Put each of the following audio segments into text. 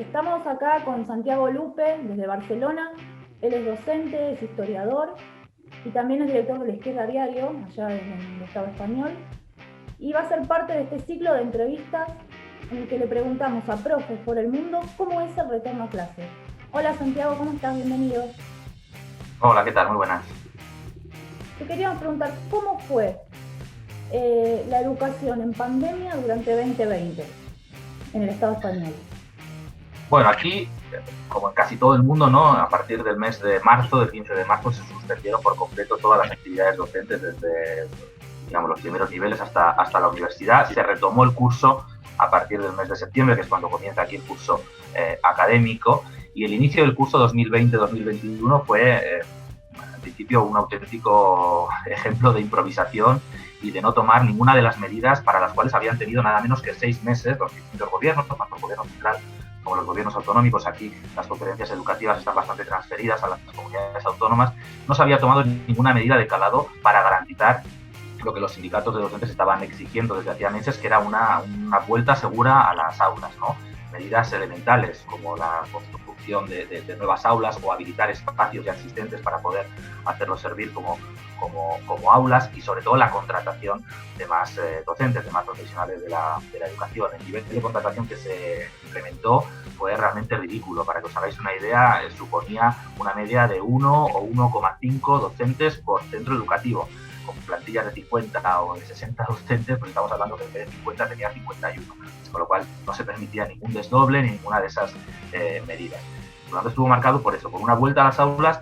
Estamos acá con Santiago Lupe, desde Barcelona. Él es docente, es historiador y también es director de La Izquierda Diario, allá en el Estado español. Y va a ser parte de este ciclo de entrevistas en el que le preguntamos a profes por el mundo cómo es el retorno a clase. Hola Santiago, ¿cómo estás? Bienvenido. Hola, ¿qué tal? Muy buenas. Te queríamos preguntar cómo fue la educación en pandemia durante 2020 en el Estado español. Bueno, aquí, como en casi todo el mundo, ¿no? A partir del mes de marzo, del 15 de marzo, se suspendieron por completo todas las actividades docentes desde, digamos, los primeros niveles hasta la universidad. Se retomó el curso a partir del mes de septiembre, que es cuando comienza aquí el curso académico, y el inicio del curso 2020-2021 fue, en principio, un auténtico ejemplo de improvisación y de no tomar ninguna de las medidas para las cuales habían tenido nada menos que 6 meses los distintos gobiernos, tanto el gobierno central como los gobiernos autonómicos. Aquí las competencias educativas están bastante transferidas a las comunidades autónomas. No se había tomado ninguna medida de calado para garantizar lo que los sindicatos de docentes estaban exigiendo desde hacía meses, que era una vuelta segura a las aulas, ¿no? Medidas elementales como la construcción de nuevas aulas o habilitar espacios ya existentes para poder hacerlos servir como aulas, y sobre todo la contratación de más docentes, de más profesionales de la educación. El nivel de contratación que se implementó fue realmente ridículo. Para que os hagáis una idea, suponía una media de 1 o 1,5 docentes por centro educativo. Con plantillas de 50 o de 60 docentes, pues estamos hablando que en vez de 50 tenía 51, con lo cual no se permitía ningún desdoble ni ninguna de esas medidas. Por lo tanto, estuvo marcado por eso, por una vuelta a las aulas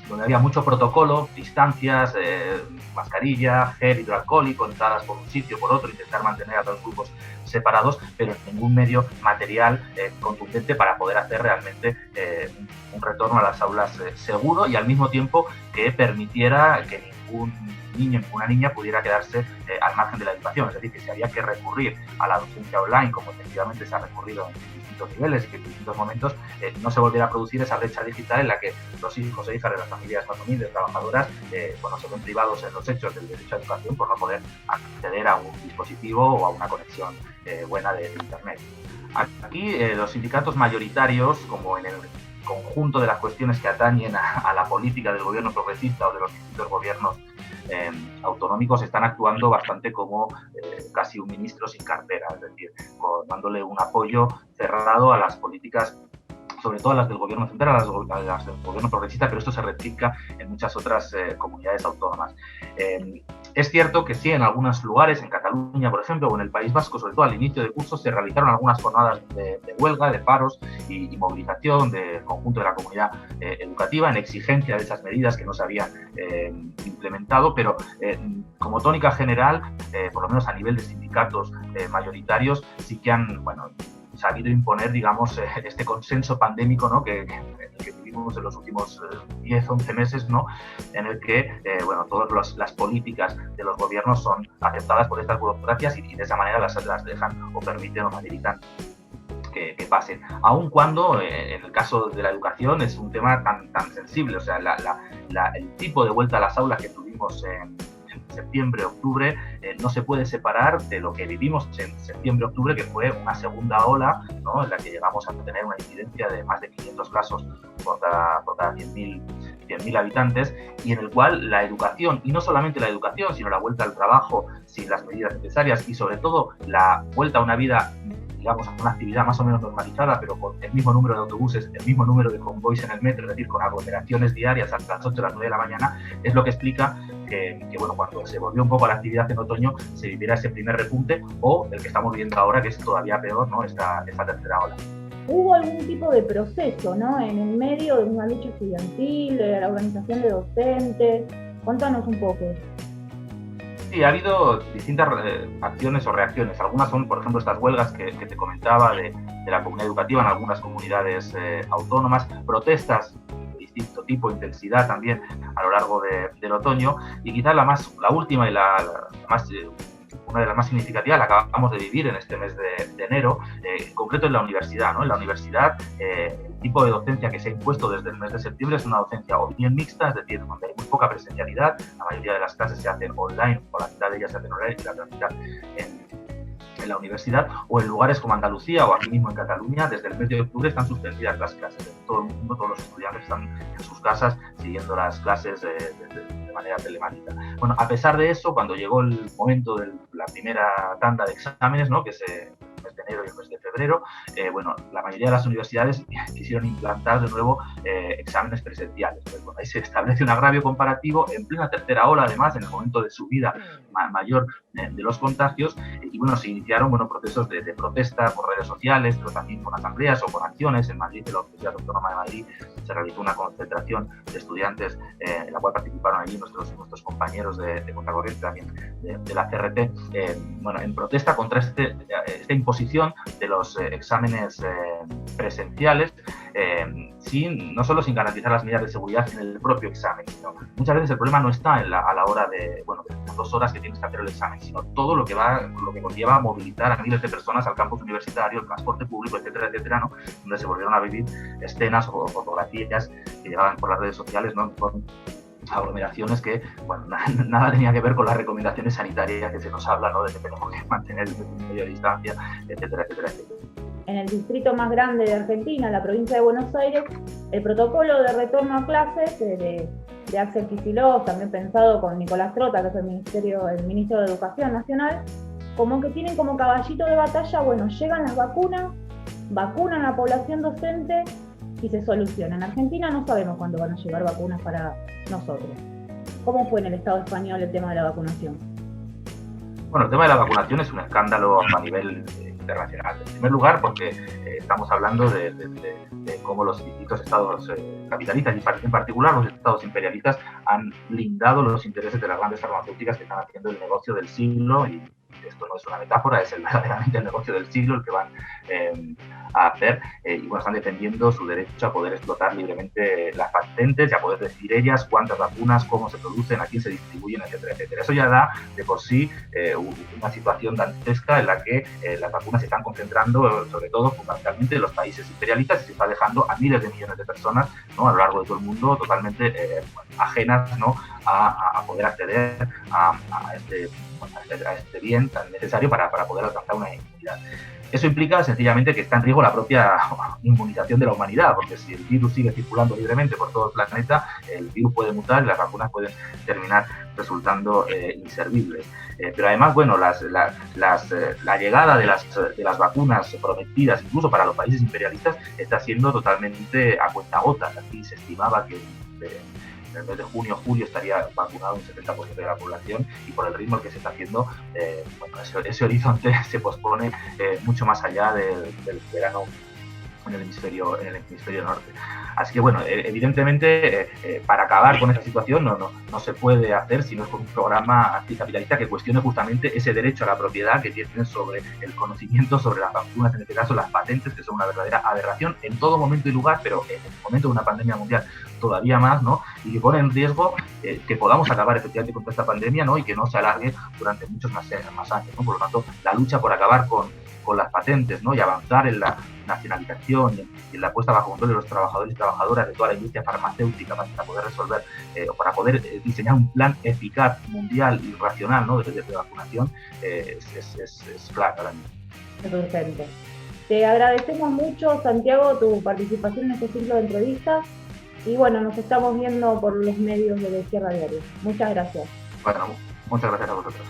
donde había mucho protocolo, distancias, mascarilla, gel hidroalcohólico, entradas por un sitio, por otro, intentar mantener a los grupos separados, pero ningún medio material contundente para poder hacer realmente un retorno a las aulas seguro, y al mismo tiempo que permitiera que ningún niño, ninguna niña pudiera quedarse al margen de la educación. Es decir, que si había que recurrir a la docencia online, como efectivamente se ha recurrido en distintos niveles y que en distintos momentos, no se volviera a producir esa brecha digital en la que los hijos e hijas de las familias más humildes, trabajadoras, se ven privados en los hechos del derecho a educación por no poder acceder a un dispositivo o a una conexión buena de Internet. Aquí los sindicatos mayoritarios, como en el conjunto de las cuestiones que atañen a la política del gobierno progresista o de los distintos gobiernos autonómicos, están actuando bastante como casi un ministro sin cartera, es decir, dándole un apoyo cerrado a las políticas, sobre todo a las del gobierno central, a las del gobierno progresista, pero esto se replica en muchas otras comunidades autónomas. Es cierto que sí, en algunos lugares, en Cataluña, por ejemplo, o en el País Vasco, sobre todo al inicio de curso, se realizaron algunas jornadas de huelga, de paros y movilización del conjunto de la comunidad educativa en exigencia de esas medidas que no se habían implementado, pero como tónica general, por lo menos a nivel de sindicatos mayoritarios, sí que han, sabido imponer, digamos, este consenso pandémico, ¿no? que vivimos en los últimos 10, 11 meses, ¿no? En el que, todas las políticas de los gobiernos son aceptadas por estas burocracias y de esa manera las dejan o permiten o facilitan que pasen, aun cuando en el caso de la educación es un tema tan sensible. O sea, el tipo de vuelta a las aulas que tuvimos en septiembre, octubre, no se puede separar de lo que vivimos en septiembre, octubre, que fue una segunda ola, ¿no? En la que llegamos a tener una incidencia de más de 500 casos por cada 100.000 habitantes, y en el cual la educación, y no solamente la educación, sino la vuelta al trabajo sin las medidas necesarias, y sobre todo la vuelta a una vida, digamos, a una actividad más o menos normalizada, pero con el mismo número de autobuses, el mismo número de convoys en el metro, es decir, con aglomeraciones diarias a las 8 o las 9 de la mañana, es lo que explica que cuando se volvió un poco a la actividad en otoño se viviera ese primer repunte, o el que estamos viviendo ahora, que es todavía peor, ¿no? Esta tercera ola. Hubo algún tipo de proceso, ¿no? En el medio de una lucha estudiantil, de la organización de docentes. Cuéntanos un poco. Sí, ha habido distintas acciones o reacciones. Algunas son, por ejemplo, estas huelgas que te comentaba de la comunidad educativa en algunas comunidades autónomas, protestas de distinto tipo, intensidad también a lo largo del otoño, y quizás la última y una de las más significativas la acabamos de vivir en este mes de enero, en concreto en la universidad, ¿no? En la universidad, el tipo de docencia que se ha impuesto desde el mes de septiembre es una docencia o bien mixta, es decir, donde hay muy poca presencialidad. La mayoría de las clases se hacen online, o la mitad de ellas se hacen online y la otra mitad la universidad, o en lugares como Andalucía o aquí mismo en Cataluña, desde el mes de octubre están suspendidas las clases. En todo el mundo, todos los estudiantes están en sus casas siguiendo las clases de manera telemática. Bueno, a pesar de eso, cuando llegó el momento de la primera tanda de exámenes, ¿no?, que es el mes de enero y el mes de febrero, bueno, la mayoría de las universidades quisieron implantar de nuevo exámenes presenciales. Pues, bueno, ahí se establece un agravio comparativo en plena tercera ola, además, en el momento de subida mayor de los contagios, y bueno, se iniciaron, bueno, procesos de protesta por redes sociales, pero también con asambleas o con acciones. En Madrid, en la Universidad Autónoma de Madrid, se realizó una concentración de estudiantes en la cual participaron allí nuestros compañeros de Contracorriente, también de la CRT, bueno, en protesta contra esta imposición de los exámenes presenciales, no solo sin garantizar las medidas de seguridad en el propio examen, sino muchas veces el problema no está a la hora de, bueno, de las 2 horas que tienes que hacer el examen, sino todo lo que conlleva movilizar a miles de personas al campus universitario, el transporte público, etcétera, etcétera, ¿no?, donde se volvieron a vivir escenas o fotografías que llegaban por las redes sociales, ¿no?, con aglomeraciones que, bueno, nada tenía que ver con las recomendaciones sanitarias que se nos habla, ¿no?, de que tenemos que mantener el medio de distancia, etcétera, etcétera, etcétera. En el distrito más grande de Argentina, la provincia de Buenos Aires, el protocolo de retorno a clases de Axel Kicillof, también pensado con Nicolás Trota, que es el ministro de Educación Nacional, como que tienen como caballito de batalla, bueno, llegan las vacunas, vacunan a la población docente y se soluciona. En Argentina no sabemos cuándo van a llegar vacunas para nosotros. ¿Cómo fue en el Estado español el tema de la vacunación? Bueno, el tema de la vacunación es un escándalo a nivel internacional. En primer lugar, porque estamos hablando de cómo los distintos estados capitalistas, y en particular los estados imperialistas, han blindado los intereses de las grandes farmacéuticas que están haciendo el negocio del siglo, y esto no es una metáfora, es verdaderamente el negocio del siglo el que van a hacer, y bueno, están defendiendo su derecho a poder explotar libremente las patentes y a poder decidir ellas cuántas vacunas, cómo se producen, a quién se distribuyen, etcétera, etcétera. Eso ya da de por sí una situación dantesca en la que las vacunas se están concentrando, sobre todo fundamentalmente en los países imperialistas, y se está dejando a miles de millones de personas, ¿no?, a lo largo de todo el mundo totalmente ajenas, ¿no?, a poder acceder a este bien tan necesario para poder alcanzar una inmunidad. Eso implica sencillamente que está en riesgo la propia inmunización de la humanidad, porque si el virus sigue circulando libremente por todo el planeta, el virus puede mutar y las vacunas pueden terminar resultando inservibles. Pero además, bueno, la llegada de las vacunas prometidas, incluso para los países imperialistas, está siendo totalmente a cuentagotas. Aquí se estimaba que en el mes de junio, julio estaría vacunado un 70% de la población, y por el ritmo que se está haciendo, bueno, ese horizonte se pospone mucho más allá del verano en el hemisferio norte. Así que bueno, evidentemente para acabar con esta situación no se puede hacer si no es con un programa anticapitalista que cuestione justamente ese derecho a la propiedad que tienen sobre el conocimiento sobre las vacunas, en este caso las patentes, que son una verdadera aberración en todo momento y lugar, pero en el momento de una pandemia mundial todavía más, ¿no?, y que pone en riesgo que podamos acabar efectivamente con esta pandemia, ¿no?, y que no se alargue durante muchos más años, ¿no? Por lo tanto, la lucha por acabar con las patentes, ¿no?, y avanzar en la nacionalización y en la puesta bajo control de los trabajadores y trabajadoras de toda la industria farmacéutica para poder resolver o para poder diseñar un plan eficaz, mundial y racional, ¿no?, de vacunación, es clave ahora mismo. Es urgente. Te agradecemos mucho, Santiago, tu participación en este ciclo de entrevistas, y bueno, nos estamos viendo por los medios de La Izquierda Diario. Muchas gracias. Bueno, muchas gracias a vosotros.